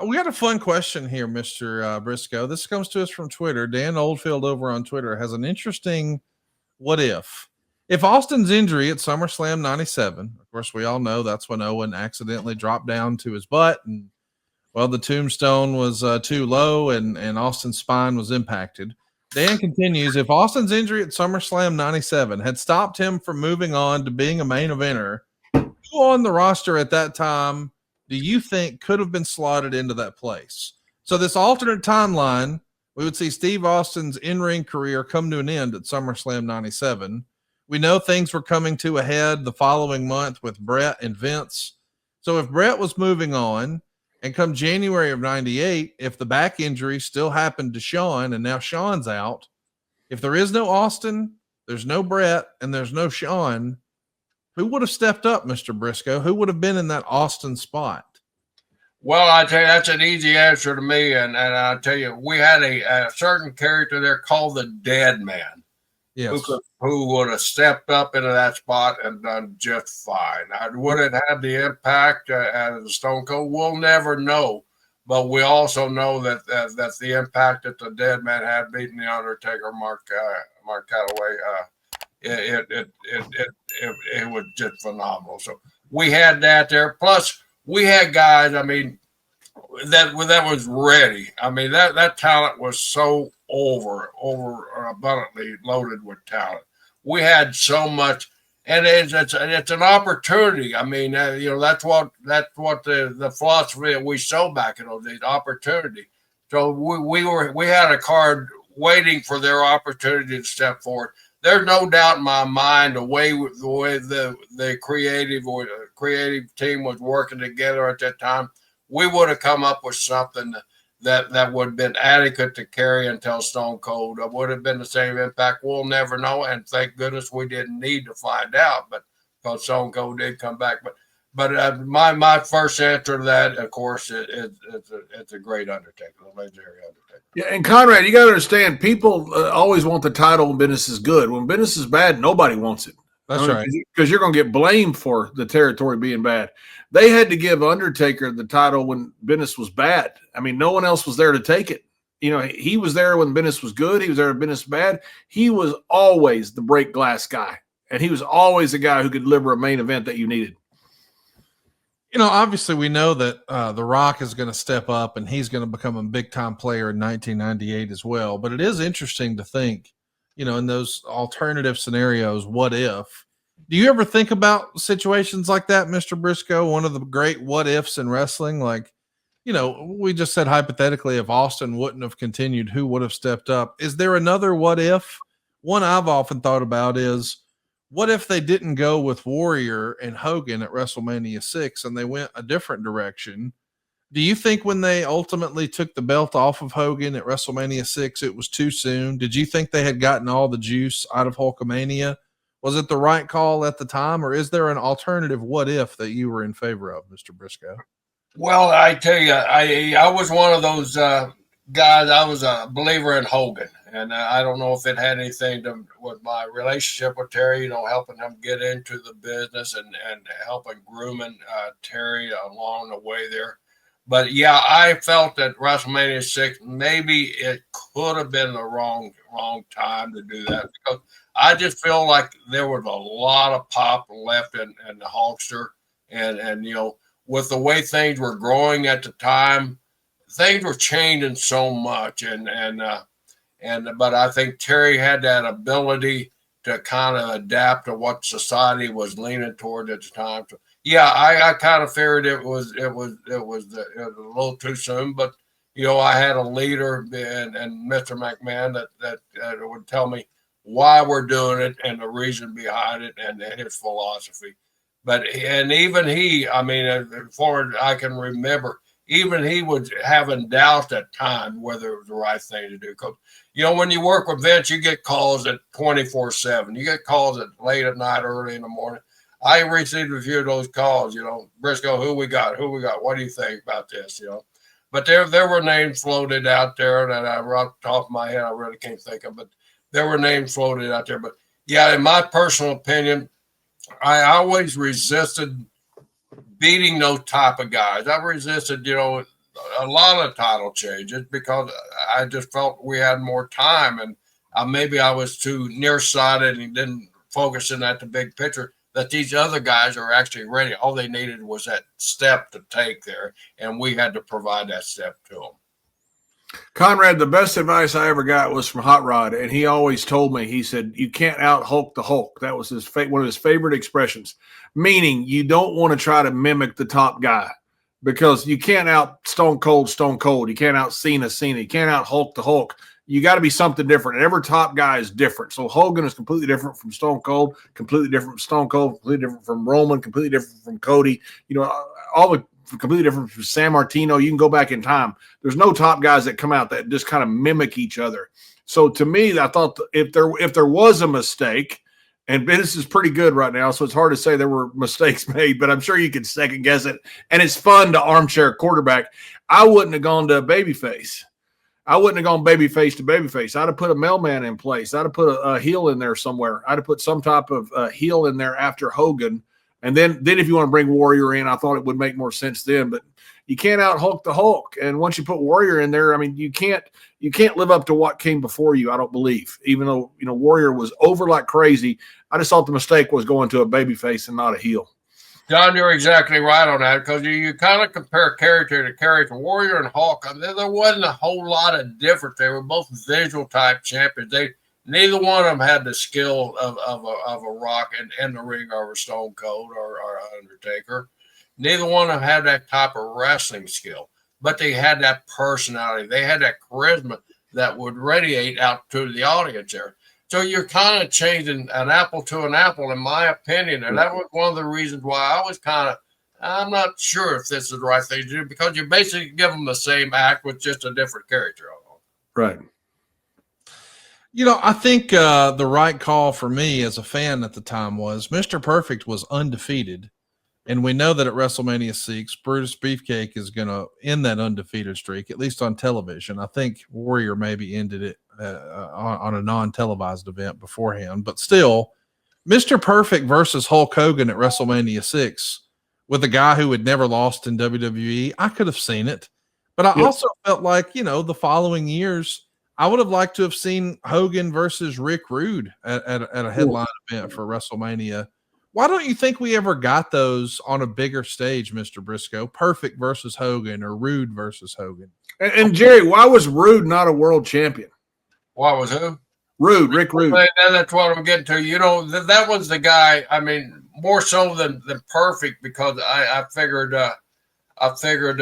We got a fun question here, Mr. Briscoe. This comes to us from Twitter. Dan Oldfield over on Twitter has an interesting what if. If Austin's injury at SummerSlam 97, of course, we all know that's when Owen accidentally dropped down to his butt and, well, the tombstone was too low and Austin's spine was impacted. Dan continues, if Austin's injury at SummerSlam 97 had stopped him from moving on to being a main eventer, who on the roster at that time do you think could have been slotted into that place? So this alternate timeline, we would see Steve Austin's in-ring career come to an end at SummerSlam 97. We know things were coming to a head the following month with Brett and Vince. So if Brett was moving on, and come January of 98, if the back injury still happened to Shawn and now Shawn's out, if there is no Austin, there's no Brett, and there's no Shawn, who would have stepped up, Mr. Briscoe? Who would have been in that Austin spot? Well, I tell you, that's an easy answer to me. And I tell you, we had a certain character there called the Dead Man. Yes. Who would have stepped up into that spot and done just fine. Would it have the impact as Stone Cold? We'll never know. But we also know that the impact that the Dead Man had beating the Undertaker, Mark Calloway, it was just phenomenal. So we had that there. Plus, we had guys. I mean, that was ready. I mean, that talent was so over abundantly loaded with talent. We had so much, and it's an opportunity. I mean, that's what the philosophy that we saw back in those days, opportunity. So we had a card waiting for their opportunity to step forward. There's no doubt in my mind the way the creative team was working together at that time, we would have come up with something that would have been adequate to carry until Stone Cold. It would have been the same impact. We'll never know, and thank goodness we didn't need to find out, but because Stone Cold did come back. But my first answer to that, of course, it's a great Undertaker, the legendary Undertaker. Yeah, and Conrad, you got to understand, people always want the title when business is good. When business is bad, nobody wants it. That's right. Because you're going to get blamed for the territory being bad. They had to give Undertaker the title when business was bad. I mean, no one else was there to take it. You know, he was there when business was good. He was there when business was bad. He was always the break glass guy. And he was always the guy who could deliver a main event that you needed. You know, obviously we know that The Rock is going to step up and he's going to become a big-time player in 1998 as well. But it is interesting to think, you know, in those alternative scenarios, what if? Do you ever think about situations like that, Mr. Briscoe? One of the great what ifs in wrestling, like, you know, we just said hypothetically, if Austin wouldn't have continued, who would have stepped up? Is there another what if? One I've often thought about is, what if they didn't go with Warrior and Hogan at WrestleMania 6 and they went a different direction? Do you think when they ultimately took the belt off of Hogan at WrestleMania 6, it was too soon? Did you think they had gotten all the juice out of Hulkamania? Was it the right call at the time, or is there an alternative what if that you were in favor of, Mr. Briscoe? Well, I tell you, I was one of those guys. I was a believer in Hogan, and I don't know if it had anything to with my relationship with Terry, you know, helping him get into the business and helping grooming Terry along the way there. But yeah, I felt that WrestleMania 6, maybe it could have been the wrong time to do that, because I just feel like there was a lot of pop left in the Hulkster, and you know, with the way things were growing at the time, things were changing so much, but I think Terry had that ability to kind of adapt to what society was leaning toward at the time. So, yeah, I kind of feared it was a little too soon, but you know, I had a leader and Mr. McMahon that would tell me why we're doing it and the reason behind it and his philosophy. And even he, I mean, as far as I can remember, even he was having doubts at times whether it was the right thing to do. Because, you know, when you work with Vince, you get calls at 24/7. You get calls at late at night, early in the morning. I received a few of those calls, you know, Briscoe, who we got? What do you think about this, you know? But there were names floated out there that off the top of my head, I really can't think of, but there were names floated out there. But yeah, in my personal opinion, I always resisted beating those type of guys. I resisted, you know, a lot of title changes because I just felt we had more time, and maybe I was too nearsighted and didn't focus in at the big picture that these other guys are actually ready. All they needed was that step to take there, and we had to provide that step to them. Conrad, the best advice I ever got was from Hot Rod, and he always told me, he said, you can't out-Hulk the Hulk. That was one of his favorite expressions, meaning you don't want to try to mimic the top guy because you can't out Stone Cold. You can't out Cena. You can't out-Hulk the Hulk. You got to be something different. And every top guy is different. So Hogan is completely different from Stone Cold, completely different from Stone Cold, completely different from Roman, completely different from Cody. All the completely different from San Martino. You can go back in time. There's no top guys that come out that just kind of mimic each other. So to me, I thought if there was a mistake, and business is pretty good right now, so it's hard to say there were mistakes made, but I'm sure you could second guess it. And it's fun to armchair quarterback. I wouldn't have gone to babyface. I wouldn't have gone babyface to babyface. I'd have put a mailman in place. I'd have put a heel in there somewhere. I'd have put some type of heel in there after Hogan. And then if you want to bring Warrior in, I thought it would make more sense then. But you can't out-Hulk the Hulk. And once you put Warrior in there, I mean, you can't live up to what came before you, I don't believe. Even though, Warrior was over like crazy, I just thought the mistake was going to a babyface and not a heel. John, you're exactly right on that because you kind of compare character to character. Warrior and Hulk, I mean, there wasn't a whole lot of difference. They were both visual type champions. Neither one of them had the skill of a Rock in the ring or a Stone Cold or Undertaker. Neither one of them had that type of wrestling skill, but they had that personality. They had that charisma that would radiate out to the audience there. So you're kind of changing an apple to an apple, in my opinion. And that was one of the reasons why I was I'm not sure if this is the right thing to do, because you basically give them the same act with just a different character. Right. I think the right call for me as a fan at the time was Mr. Perfect was undefeated. And we know that at WrestleMania 6, Brutus Beefcake is going to end that undefeated streak, at least on television. I think Warrior maybe ended it on a non-televised event beforehand. But still, Mr. Perfect versus Hulk Hogan at WrestleMania 6 with a guy who had never lost in WWE, I could have seen it. But I also felt like, the following years, I would have liked to have seen Hogan versus Rick Rude at a headline event for WrestleMania. Why don't you think we ever got those on a bigger stage, Mr. Briscoe? Perfect versus Hogan or Rude versus Hogan. And Jerry, why was Rude not a world champion? Why was who? Rude, Rick Rude. That's what I'm getting to. That was the guy, I mean, more so than Perfect, because I figured Perfect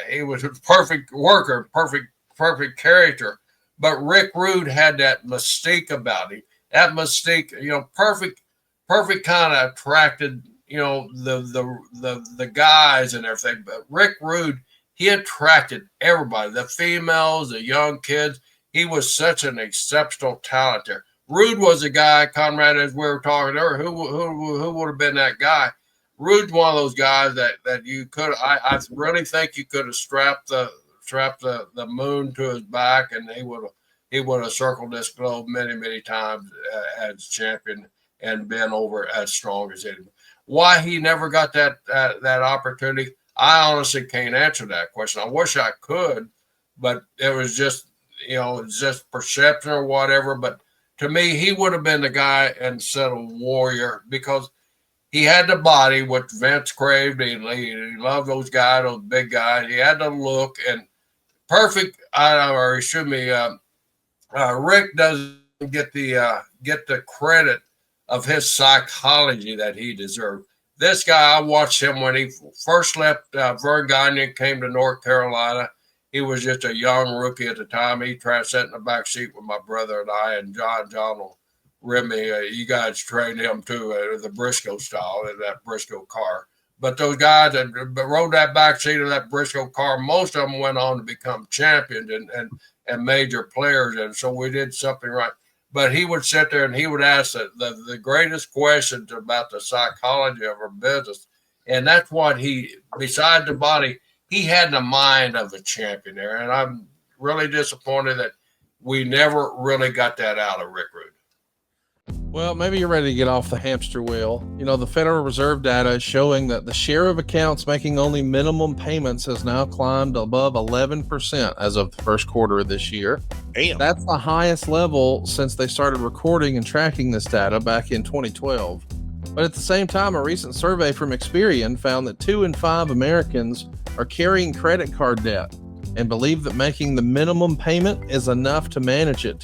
he was a perfect worker, perfect character. But Rick Rude had that mystique about him. That mystique, Perfect kind of attracted, the guys and everything. But Rick Rude, he attracted everybody, the females, the young kids. He was such an exceptional talent there. Rude was a guy, Conrad, as we were talking earlier, who would have been that guy. Rude's one of those guys that you could. I really think you could have strapped the moon to his back, and he would have circled this globe many times as champion and been over as strong as him. Why he never got that opportunity, I honestly can't answer that question. I wish I could, but it was just just perception or whatever. But to me, he would have been the guy instead of Warrior, because he had the body, which Vince craved. He loved those guys, those big guys. He had the look, and Perfect. Rick doesn't get the credit of his psychology that he deserved. This guy, I watched him when he first left Vern Gagne, came to North Carolina. He was just a young rookie at the time. He tried to sit in the back seat with my brother and I, and John will rib me. You guys trained him too, the Briscoe style, in that Briscoe car. But those guys that rode that back seat of that Briscoe car, most of them went on to become champions and major players. And so we did something right. But he would sit there and he would ask the greatest questions about the psychology of our business. And that's what besides the body, he had the mind of a champion there. And I'm really disappointed that we never really got that out of Rick Rude. Well, maybe you're ready to get off the hamster wheel. You know, the Federal Reserve data is showing that the share of accounts making only minimum payments has now climbed above 11% as of the first quarter of this year. Damn. That's the highest level since they started recording and tracking this data back in 2012. But at the same time, a recent survey from Experian found that 2 in 5 Americans are carrying credit card debt and believe that making the minimum payment is enough to manage it.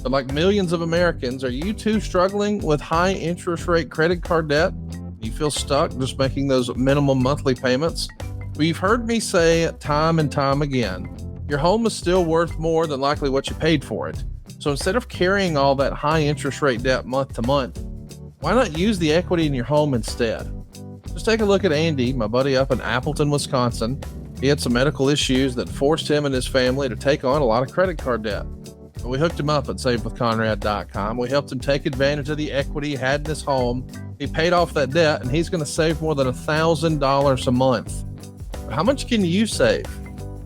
But like millions of Americans, are you too struggling with high interest rate credit card debt? You feel stuck just making those minimum monthly payments? Well, you've heard me say it time and time again. Your home is still worth more than likely what you paid for it. So instead of carrying all that high interest rate debt month to month, why not use the equity in your home instead? Just take a look at Andy, my buddy up in Appleton, Wisconsin. He had some medical issues that forced him and his family to take on a lot of credit card debt. But we hooked him up at SaveWithConrad.com. We helped him take advantage of the equity he had in his home. He paid off that debt, and he's going to save more than $1,000 a month. But how much can you save?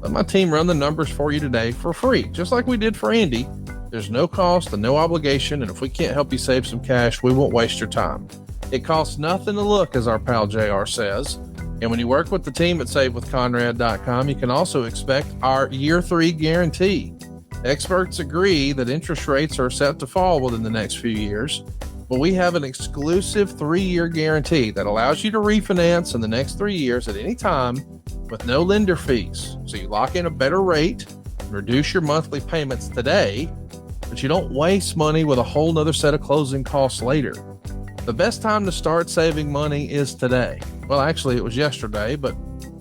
Let my team run the numbers for you today for free, just like we did for Andy. There's no cost and no obligation, and if we can't help you save some cash, we won't waste your time. It costs nothing to look, as our pal JR says. And when you work with the team at SaveWithConrad.com, you can also expect our year 3 guarantee. Experts agree that interest rates are set to fall within the next few years, but we have an exclusive 3-year guarantee that allows you to refinance in the next 3 years at any time with no lender fees. So you lock in a better rate, reduce your monthly payments today, but you don't waste money with a whole nother set of closing costs later. The best time to start saving money is today. Well, actually, it was yesterday, but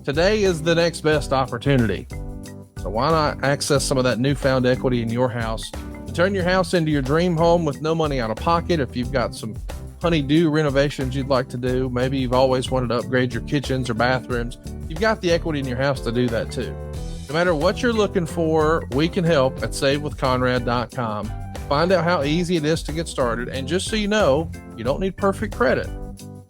today is the next best opportunity. So why not access some of that newfound equity in your house? Turn your house into your dream home with no money out of pocket. If you've got some honey-do renovations you'd like to do, maybe you've always wanted to upgrade your kitchens or bathrooms, you've got the equity in your house to do that too. No matter what you're looking for, we can help at SaveWithConrad.com. Find out how easy it is to get started. And just so you know, you don't need perfect credit.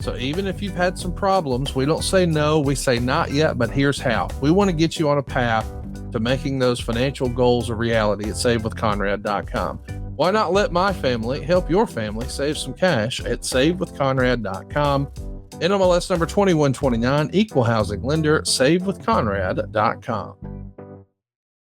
So even if you've had some problems, we don't say no, we say not yet, but here's how. We want to get you on a path to making those financial goals a reality at SaveWithConrad.com. Why not let my family help your family save some cash at SaveWithConrad.com? NMLS number 2129, equal housing lender, SaveWithConrad.com.